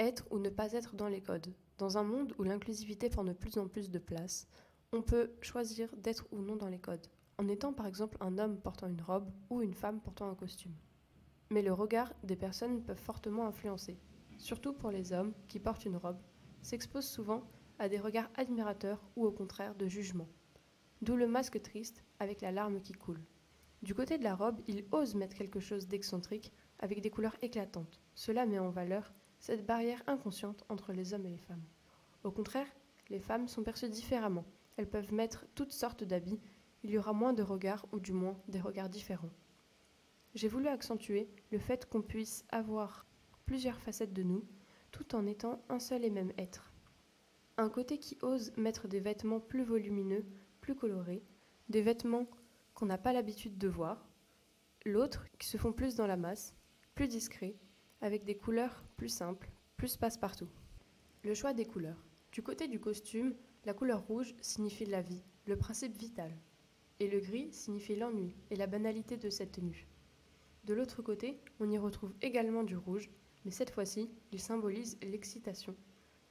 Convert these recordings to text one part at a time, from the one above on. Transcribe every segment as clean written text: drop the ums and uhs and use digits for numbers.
Être ou ne pas être dans les codes. Dans un monde où l'inclusivité prend de plus en plus de place, on peut choisir d'être ou non dans les codes, en étant par exemple un homme portant une robe ou une femme portant un costume. Mais le regard des personnes peut fortement influencer, surtout pour les hommes qui portent une robe, s'exposent souvent à des regards admirateurs ou au contraire de jugement. D'où le masque triste avec la larme qui coule. Du côté de la robe, il ose mettre quelque chose d'excentrique avec des couleurs éclatantes. Cela met en valeur cette barrière inconsciente entre les hommes et les femmes. Au contraire, les femmes sont perçues différemment. Elles peuvent mettre toutes sortes d'habits, il y aura moins de regards ou du moins des regards différents. J'ai voulu accentuer le fait qu'on puisse avoir plusieurs facettes de nous, tout en étant un seul et même être. Un côté qui ose mettre des vêtements plus volumineux, plus colorés, des vêtements qu'on n'a pas l'habitude de voir, l'autre qui se font plus dans la masse, plus discrets, avec des couleurs plus simples, plus passe-partout. Le choix des couleurs. Du côté du costume, la couleur rouge signifie la vie, le principe vital, et le gris signifie l'ennui et la banalité de cette tenue. De l'autre côté, on y retrouve également du rouge, mais cette fois-ci, il symbolise l'excitation,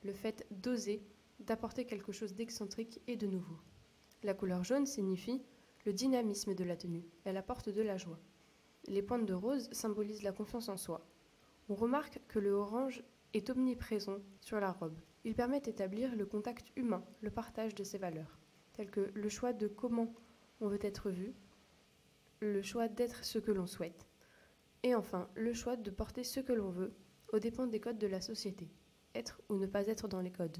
le fait d'oser, d'apporter quelque chose d'excentrique et de nouveau. La couleur jaune signifie le dynamisme de la tenue, elle apporte de la joie. Les pointes de rose symbolisent la confiance en soi. On remarque que le orange est omniprésent sur la robe. Il permet d'établir le contact humain, le partage de ses valeurs, tels que le choix de comment on veut être vu, le choix d'être ce que l'on souhaite, et enfin le choix de porter ce que l'on veut, aux dépens des codes de la société, être ou ne pas être dans les codes.